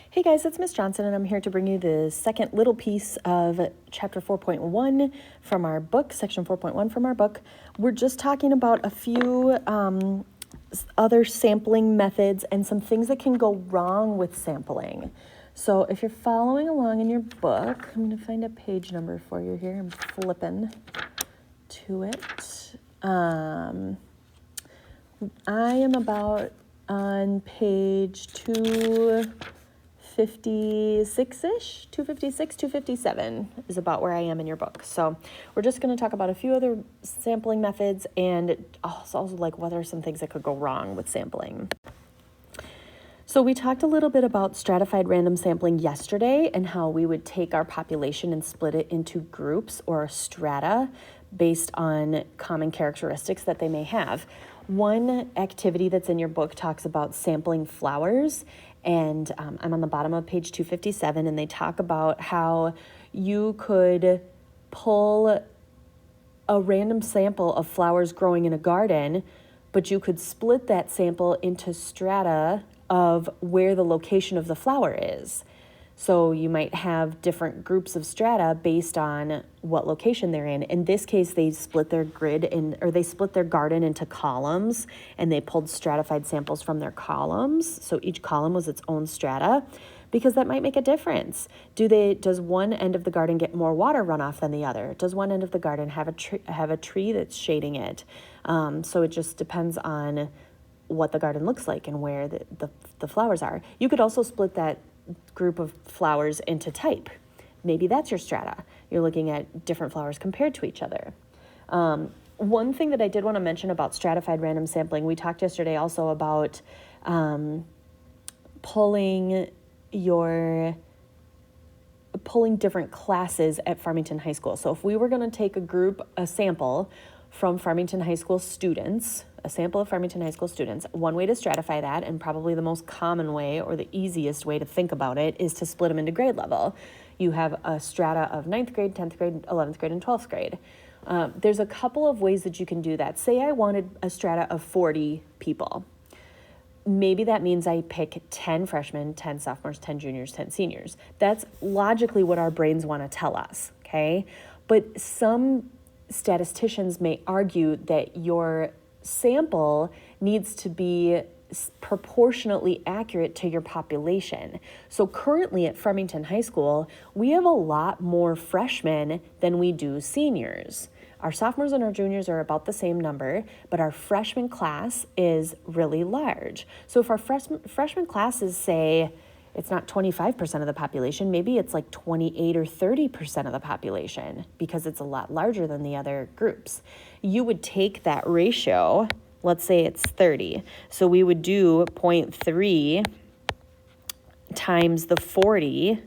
Hey guys, it's Miss Johnson, and I'm here to bring you the second little piece of Chapter 4.1 from our book, Section 4.1 from our book. We're just talking about a few other sampling methods and some things that can go wrong with sampling. So if you're following along in your book, I'm going to find a page number for you here. I'm flipping to it. I am about on page 256-ish, 256, 257 is about where I am in your book. So we're just going to talk about a few other sampling methods and also like what are some things that could go wrong with sampling. So we talked a little bit about stratified random sampling yesterday and how we would take our population and split it into groups or strata based on common characteristics that they may have. One activity that's in your book talks about sampling flowers, and I'm on the bottom of page 257, and they talk about how you could pull a random sample of flowers growing in a garden, but you could split that sample into strata of where the location of the flower is. So you might have different groups of strata based on what location they're in. In this case, they split their they split their garden into columns, and they pulled stratified samples from their columns. So each column was its own strata, because that might make a difference. Does one end of the garden get more water runoff than the other? Does one end of the garden have a tree that's shading it? So it just depends on what the garden looks like and where the flowers are. You could also split that group of flowers into type. Maybe that's your strata. You're looking at different flowers compared to each other. One thing that I did want to mention about stratified random sampling, we talked yesterday also about pulling different classes at Farmington High School. So if we were going to take a sample from Farmington High School students, a sample of Farmington High School students, one way to stratify that, and probably the most common way or the easiest way to think about it, is to split them into grade level. You have a strata of 9th grade, 10th grade, 11th grade, and 12th grade. There's a couple of ways that you can do that. Say I wanted a strata of 40 people. Maybe that means I pick 10 freshmen, 10 sophomores, 10 juniors, 10 seniors. That's logically what our brains want to tell us, okay? But some statisticians may argue that your sample needs to be proportionately accurate to your population. So currently at Farmington High School, we have a lot more freshmen than we do seniors. Our sophomores and our juniors are about the same number, but our freshman class is really large. So if our freshman class is, say, it's not 25% of the population, maybe it's like 28 or 30% of the population, because it's a lot larger than the other groups. You would take that ratio, let's say it's 30. So we would do 0.3 times the 40,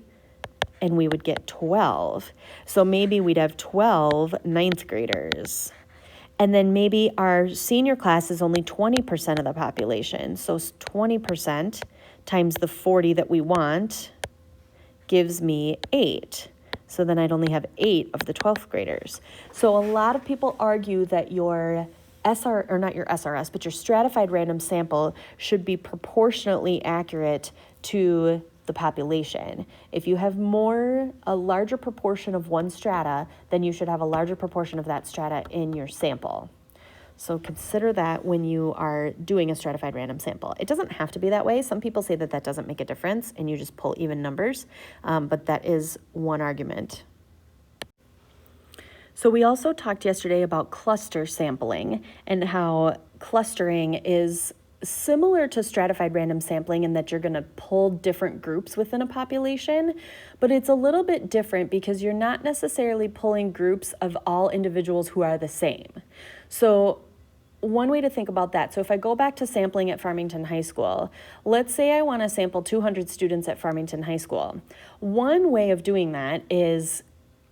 and we would get 12. So maybe we'd have 12 ninth graders. And then maybe our senior class is only 20% of the population. So 20% times the 40 that we want gives me 8. So then I'd only have 8 of the 12th graders. So a lot of people argue that your not your SRS, but your stratified random sample should be proportionately accurate to the population. If you have a larger proportion of one strata, then you should have a larger proportion of that strata in your sample. So consider that when you are doing a stratified random sample. It doesn't have to be that way. Some people say that doesn't make a difference and you just pull even numbers, but that is one argument. So we also talked yesterday about cluster sampling and how clustering is similar to stratified random sampling in that you're going to pull different groups within a population, but it's a little bit different because you're not necessarily pulling groups of all individuals who are the same. So one way to think about that, so if I go back to sampling at Farmington High School, let's say I want to sample 200 students at Farmington High School. One way of doing that is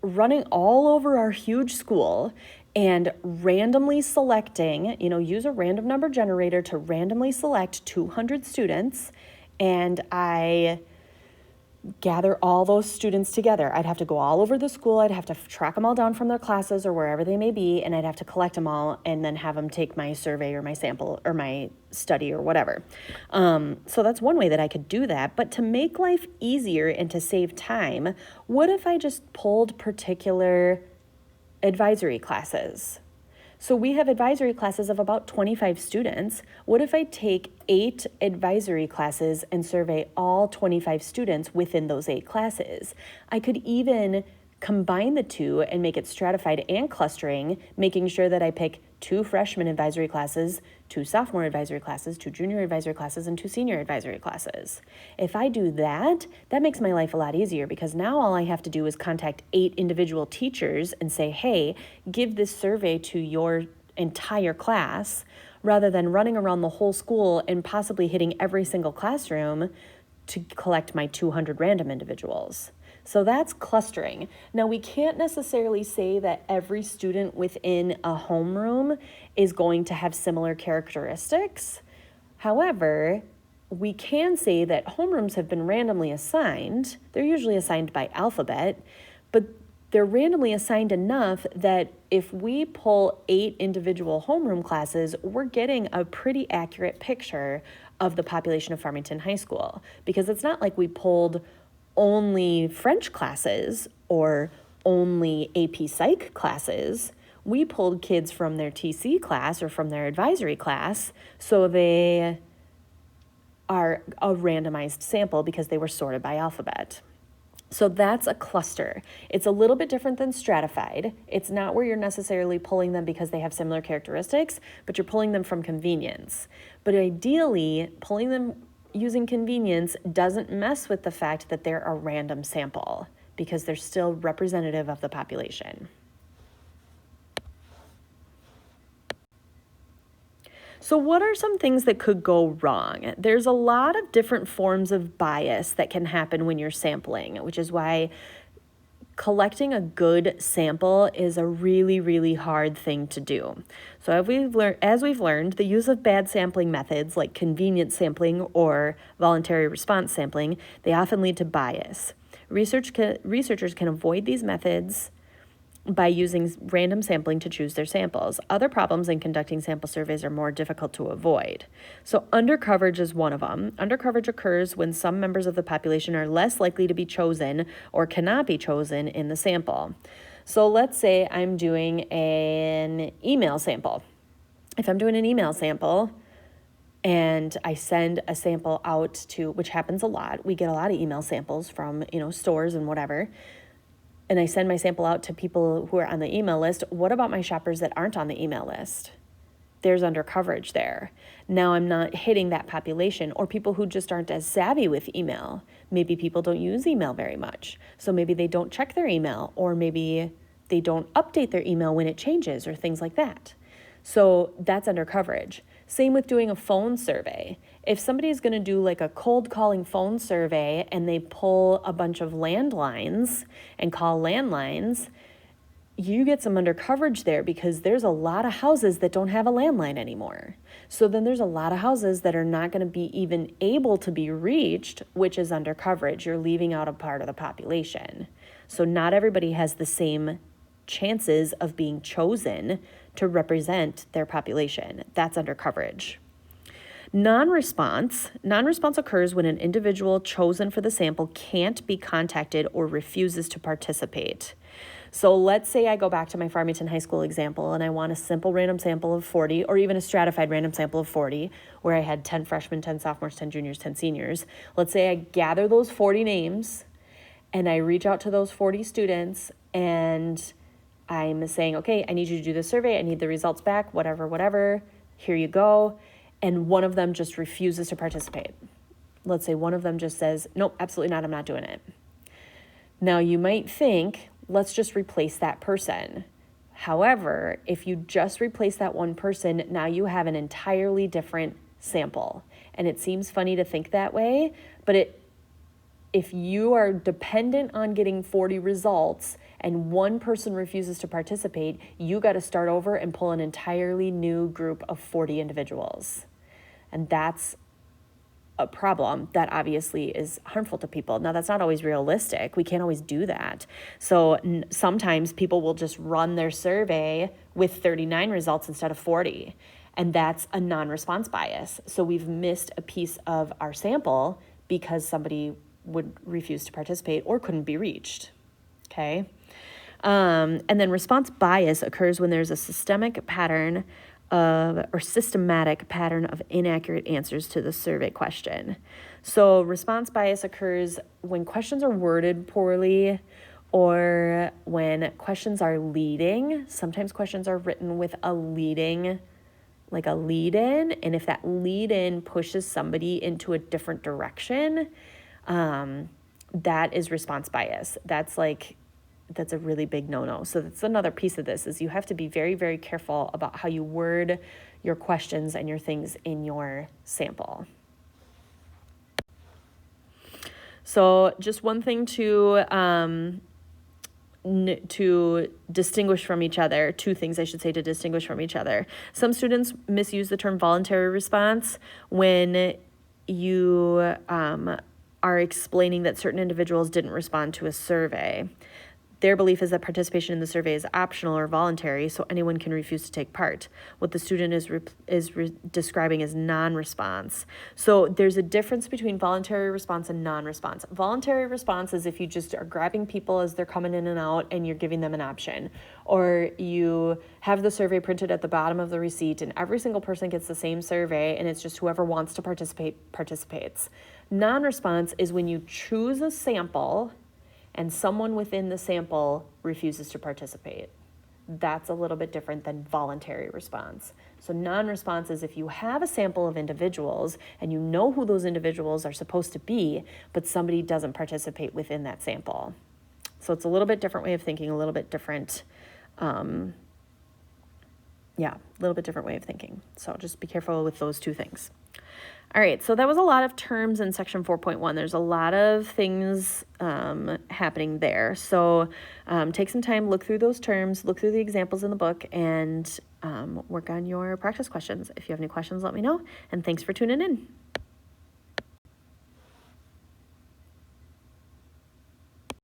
running all over our huge school and randomly selecting, use a random number generator to randomly select 200 students, and I gather all those students together. I'd have to go all over the school. I'd have to track them all down from their classes or wherever they may be, and I'd have to collect them all and then have them take my survey or my sample or my study or whatever. So that's one way that I could do that. But to make life easier and to save time, what if I just pulled particular advisory classes? So we have advisory classes of about 25 students. What if I take 8 advisory classes and survey all 25 students within those 8 classes? I could even combine the two and make it stratified and clustering, making sure that I pick 2 freshman advisory classes, 2 sophomore advisory classes, 2 junior advisory classes, and 2 senior advisory classes. If I do that, that makes my life a lot easier because now all I have to do is contact 8 individual teachers and say, hey, give this survey to your entire class, rather than running around the whole school and possibly hitting every single classroom to collect my 200 random individuals. So that's clustering. Now, we can't necessarily say that every student within a homeroom is going to have similar characteristics. However, we can say that homerooms have been randomly assigned. They're usually assigned by alphabet, but they're randomly assigned enough that if we pull 8 individual homeroom classes, we're getting a pretty accurate picture of the population of Farmington High School, because it's not like we pulled only French classes or only AP Psych classes. We pulled kids from their TC class or from their advisory class, so they are a randomized sample because they were sorted by alphabet. So that's a cluster. It's a little bit different than stratified. It's not where you're necessarily pulling them because they have similar characteristics, but you're pulling them from convenience. But ideally, pulling them using convenience doesn't mess with the fact that they're a random sample because they're still representative of the population. So what are some things that could go wrong? There's a lot of different forms of bias that can happen when you're sampling, which is why collecting a good sample is a really, really hard thing to do. So as we've learned, the use of bad sampling methods like convenience sampling or voluntary response sampling, they often lead to bias. Researchers can avoid these methods by using random sampling to choose their samples. Other problems in conducting sample surveys are more difficult to avoid. So undercoverage is one of them. Undercoverage occurs when some members of the population are less likely to be chosen or cannot be chosen in the sample. So let's say I'm doing an email sample. If I'm doing an email sample and I send a sample out to, which happens a lot, we get a lot of email samples from, stores and whatever, and I send my sample out to people who are on the email list, what about my shoppers that aren't on the email list? There's undercoverage there. Now I'm not hitting that population, or people who just aren't as savvy with email. Maybe people don't use email very much, so maybe they don't check their email, or maybe they don't update their email when it changes, or things like that. So that's undercoverage. Same with doing a phone survey. If somebody is going to do like a cold calling phone survey and they pull a bunch of landlines and call landlines, you get some undercoverage there because there's a lot of houses that don't have a landline anymore. So then there's a lot of houses that are not going to be even able to be reached, which is undercoverage. You're leaving out a part of the population. So not everybody has the same chances of being chosen to represent their population. That's undercoverage. Non-response occurs when an individual chosen for the sample can't be contacted or refuses to participate. So let's say I go back to my Farmington High School example and I want a simple random sample of 40, or even a stratified random sample of 40, where I had 10 freshmen, 10 sophomores, 10 juniors, 10 seniors. Let's say I gather those 40 names and I reach out to those 40 students and I'm saying, okay, I need you to do this survey. I need the results back, whatever. Here you go. And one of them just refuses to participate. Let's say one of them just says, nope, absolutely not. I'm not doing it. Now you might think, let's just replace that person. However, if you just replace that one person, now you have an entirely different sample. And it seems funny to think that way, but if you are dependent on getting 40 results and one person refuses to participate, you got to start over and pull an entirely new group of 40 individuals. And that's a problem that obviously is harmful to people. Now, that's not always realistic. We can't always do that. So sometimes people will just run their survey with 39 results instead of 40. And that's a non-response bias. So we've missed a piece of our sample because somebody would refuse to participate or couldn't be reached. Okay. And then response bias occurs when there's a systematic pattern of inaccurate answers to the survey question. So response bias occurs when questions are worded poorly or when questions are leading. Sometimes questions are written with a leading, like a lead-in, and if that lead-in pushes somebody into a different direction, that is response bias. That's a really big no-no. So that's another piece of this, is you have to be very, very careful about how you word your questions and your things in your sample. So just one thing to distinguish from each other, two things I should say to distinguish from each other. Some students misuse the term voluntary response when you are explaining that certain individuals didn't respond to a survey. Their belief is that participation in the survey is optional or voluntary, so anyone can refuse to take part. What the student is describing as non-response. So there's a difference between voluntary response and non-response. Voluntary response is if you just are grabbing people as they're coming in and out and you're giving them an option. Or you have the survey printed at the bottom of the receipt and every single person gets the same survey and it's just whoever wants to participate participates. Non-response is when you choose a sample and someone within the sample refuses to participate. That's a little bit different than voluntary response. So non-response is if you have a sample of individuals and you know who those individuals are supposed to be, but somebody doesn't participate within that sample. So it's a little bit different way of thinking, a little bit different, a little bit different way of thinking. So just be careful with those two things. All right, so that was a lot of terms in section 4.1. There's a lot of things happening there. So take some time, look through those terms, look through the examples in the book, and work on your practice questions. If you have any questions, let me know. And thanks for tuning in.